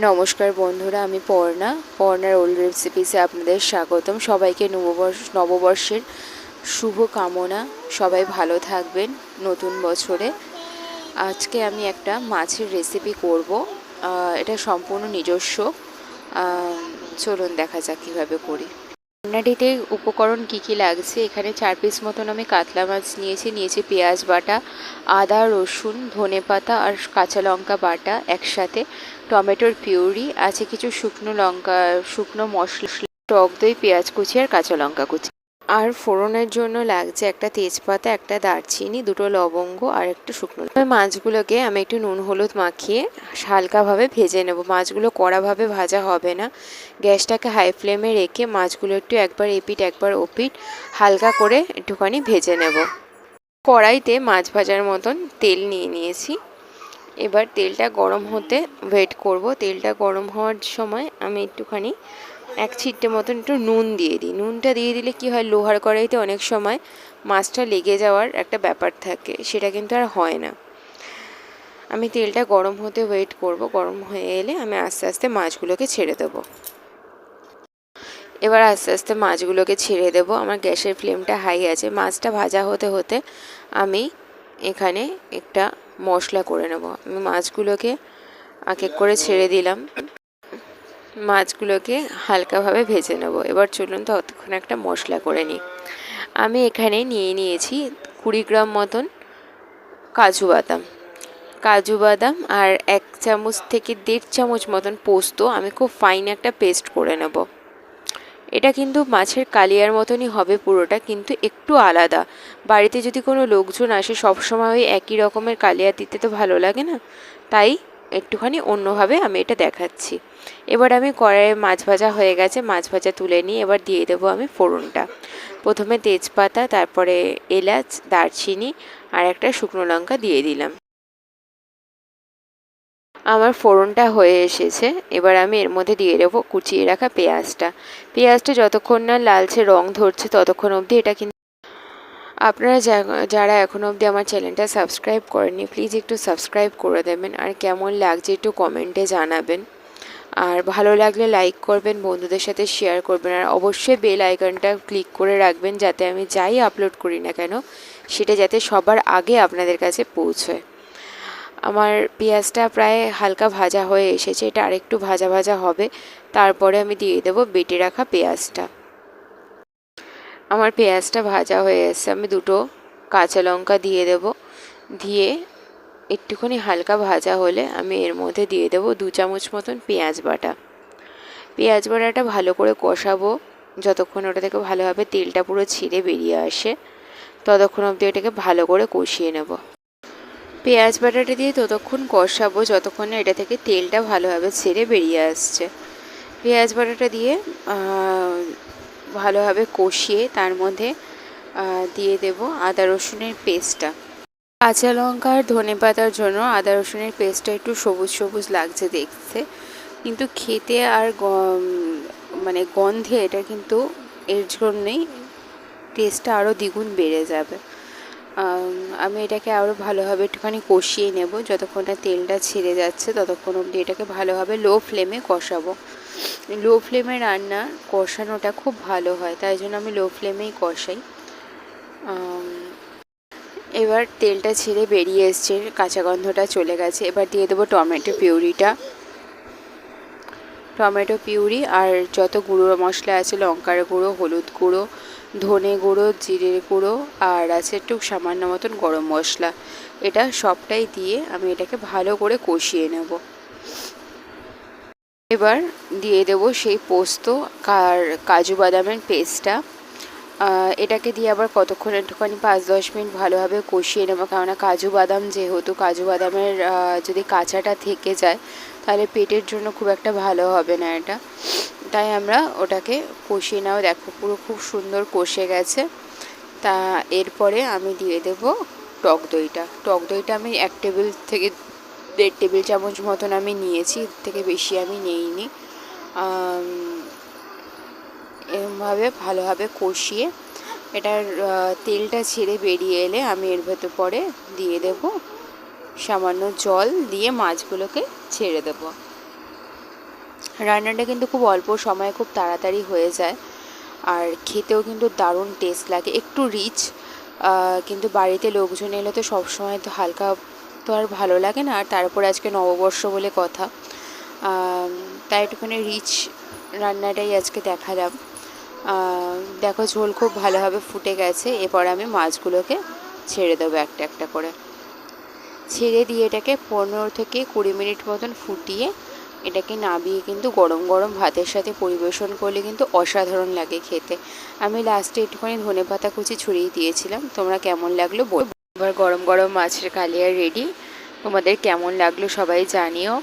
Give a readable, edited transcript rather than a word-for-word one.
নমস্কার বন্ধুরা, আমি পর্ণার ওল্ড রেসিপিসে আপনাদের স্বাগতম। সবাইকে নববর্ষের শুভ কামনা। সবাই ভালো থাকবেন নতুন বছরে। আজকে আমি একটা মাছের রেসিপি করব। এটা সম্পূর্ণ নিজস্ব। চলুন দেখা যাক কীভাবে করি। রান্নাটিতে উপকরণ কি কি লাগছে, এখানে 4 পিস মতন আমি কাতলা মাছ নিয়েছি পেঁয়াজ বাটা, আদা রসুন ধনেপাতা আর কাঁচা লঙ্কা বাটা একসাথে, টমেটোর পিউরি আছে, কিছু শুকনো মশলা, টক দই, পেঁয়াজ কুচি আর কাঁচা লঙ্কা কুচি। আর ফোড়নের জন্য লাগছে একটা তেজপাতা, একটা দারচিনি, দুটো লবঙ্গ আর একটু শুকনো। মাছগুলোকে আমি একটু নুন হলুদ মাখিয়ে হালকাভাবে ভেজে নেব। মাছগুলো কড়াভাবে ভাজা হবে না। গ্যাসটাকে হাই ফ্লেমে রেখে মাছগুলো একটু একবার এপিট একবার ওপিট হালকা করে একটুখানি ভেজে নেব। কড়াইতে মাছ ভাজার মতন তেল নিয়েছি। এবার তেলটা গরম হতে ওয়েট করব। তেলটা গরম হওয়ার সময় আমি একটুখানি এক ছিটে মতন একটু নুন দিয়ে দিই। নুনটা দিয়ে দিলে কি হয়, লোহার কড়াইতে অনেক সময় মাছটা লেগে যাওয়ার একটা ব্যাপার থাকে, সেটা কিন্তু আর হয় না। আমি তেলটা গরম হতে ওয়েট করব। গরম হয়ে এলে আমি আস্তে আস্তে মাছগুলোকে ছেড়ে দেবো। এবার আস্তে আস্তে মাছগুলোকে ছেড়ে দেবো। আমার গ্যাসের ফ্লেমটা হাই আছে। মাছটা ভাজা হতে হতে আমি এখানে একটা মশলা করে নেব। আমি মাছগুলোকে এক এক করে ছেড়ে দিলাম। মাছগুলোকে হালকাভাবে ভেজে নেব। এবার চলুন ততক্ষণ একটা মশলা করে নিই। আমি এখানে নিয়েছি 20 গ্রাম মতন কাজু বাদাম আর 1 চামচ থেকে 1.5 চামচ মতন পোস্ত আমি খুব ফাইন একটা পেস্ট করে নেব। এটা কিন্তু মাছের কালিয়ার মতনই হবে পুরোটা, কিন্তু একটু আলাদা। বাড়িতে যদি কোনো লোকজন আসে সবসময় ওই একই রকমের কালিয়া দিতে তো ভালো লাগে না, তাই একটুখানি অন্যভাবে আমি এটা দেখাচ্ছি। এবার আমি কড়াইয়ে মাছ ভাজা হয়ে গেছে, মাছ ভাজা তুলে নিয়ে এবার দিয়ে দেবো আমি ফোড়নটা। প্রথমে তেজপাতা, তারপরে এলাচ, দারচিনি আর একটা শুকনো লঙ্কা দিয়ে দিলাম। আমার ফোড়নটা হয়ে এসেছে। এবার আমি এর মধ্যে দিয়ে দেবো কুচিয়ে রাখা পেঁয়াজটা যতক্ষণ না লালচে রং ধরছে ততক্ষণ অবধি এটা কিন্তু আপনারা যারা এখনও অবধি আমার চ্যানেলটা সাবস্ক্রাইব করেননি প্লিজ একটু সাবস্ক্রাইব করে দেবেন। আর কেমন লাগছে একটু কমেন্টে জানাবেন। আর ভালো লাগলে লাইক করবেন, বন্ধুদের সাথে শেয়ার করবেন, আর অবশ্যই বেল আইকনটা ক্লিক করে রাখবেন যাতে আমি যাই আপলোড করি না কেন সেটা যাতে সবার আগে আপনাদের কাছে পৌঁছয়। আমার পেঁয়াজটা প্রায় হালকা ভাজা হয়ে এসেছে, এটা আরেকটু ভাজা ভাজা হবে। তারপরে আমি দিয়ে দেবো বেটে রাখা পেঁয়াজটা। আমার পেঁয়াজটা ভাজা হয়ে এসেছে। আমি দুটো কাঁচা লঙ্কা দিয়ে দেব। দিয়ে একটুখানি হালকা ভাজা হলে আমি এর মধ্যে দিয়ে দেবো 2 চামচ মতন পেঁয়াজ বাটাটা ভালো করে কষাবো যতক্ষণ ওটা থেকে ভালোভাবে তেলটা পুরো ছিঁড়ে বেরিয়ে আসে, ততক্ষণ অবধি এটাকে ভালো করে কষিয়ে নেব। পেঁয়াজ বাটাটা দিয়ে ততক্ষণ কষাবো যতক্ষণ না এটা থেকে তেলটা ভালোভাবে ছেড়ে বেরিয়ে আসছে। পেঁয়াজ বাটাটা দিয়ে ভালোভাবে কষিয়ে তার মধ্যে দিয়ে দেব আদা রসুনের পেস্টটা। কাঁচা লঙ্কা আর ধনেপাতার জন্য আদা রসুনের পেস্টটা একটু সবুজ সবুজ লাগছে দেখতে, কিন্তু খেতে আর মানে গন্ধে এটা কিন্তু এর জন্যেই টেস্টটা আরও দ্বিগুণ বেড়ে যাবে। আমি এটাকে আরও ভালোভাবে একটুখানি কষিয়ে নেব। যতক্ষণ না তেলটা ছেড়ে যাচ্ছে ততক্ষণ অবধি এটাকে ভালোভাবে লো ফ্লেমে কষাবো। লো ফ্লেমে রান্না কষানোটা খুব ভালো হয়, তাই জন্য আমি লো ফ্লেমেই কষাই। এবার তেলটা ছেড়ে বেরিয়ে এসছে, কাঁচা গন্ধটা চলে গেছে। এবার দিয়ে দেবো টমেটো পিউরি আর যত গুঁড়ো মশলা আছে, লঙ্কার গুঁড়ো, হলুদ গুঁড়ো, ধনে গুঁড়ো, জিরের গুঁড়ো আর আছে একটু সামান্য মতন গরম মশলা, এটা সবটাই দিয়ে আমি এটাকে ভালো করে কষিয়ে নেব। এবার দিয়ে দেব সেই পোস্ত আর কাজু বাদামের পেস্টটা। এটাকে দিয়ে আবার কতক্ষণ একটুখানি 5-10 মিনিট ভালোভাবে কষিয়ে নেবো, কেননা কাজু বাদাম যেহেতু কাজু বাদামের যদি কাঁচাটা থেকে যায় তাহলে পেটের জন্য খুব একটা ভালো হবে না এটা, তাই আমরা ওটাকে কষিয়ে নাও। দেখো পুরো খুব সুন্দর কষে গেছে। তা এরপরে আমি দিয়ে দেব টক দইটা আমি 1 টেবিল থেকে 1.5 টেবিল চামচ মতন আমি নিয়েছি, এর থেকে বেশি আমি নিইনি। এরমভাবে ভালোভাবে কষিয়ে এটার তেলটা ছেড়ে বেরিয়ে এলে আমি এর ভেতর পরে দিয়ে দেব সামান্য জল দিয়ে মাছগুলোকে ছেড়ে দেব। রান্নাটা কিন্তু খুব অল্প সময়ে খুব তাড়াতাড়ি হয়ে যায়, আর খেতেও কিন্তু দারুণ টেস্ট লাগে, একটু রিচ। কিন্তু বাড়িতে লোকজন এলে তো সবসময় তো হালকা তো আর ভালো লাগে না, আর তারপরে আজকে নববর্ষ বলে কথা, তাই একটুখানি রিচ রান্নাটাই আজকে দেখালাম। দেখো ঝোল খুব ভালোভাবে ফুটে গেছে। এরপর আমি মাছগুলোকে ছেড়ে দেবো একটা একটা করে। ছেড়ে দিয়ে এটাকে 15 থেকে 20 মিনিট মতন ফুটিয়ে এটাকে নামিয়ে কিন্তু গরম গরম ভাতের সাথে পরিবেশন করলে কিন্তু অসাধারণ লাগে খেতে। আমি লাস্টে একটুখানি ধনেপাতা কুচি ছড়িয়ে দিয়েছিলাম। তোমরা কেমন লাগলো বলো। এবার গরম গরম মাছের কালিয়া রেডি। তোমাদের কেমন লাগলো সবাই জানিও।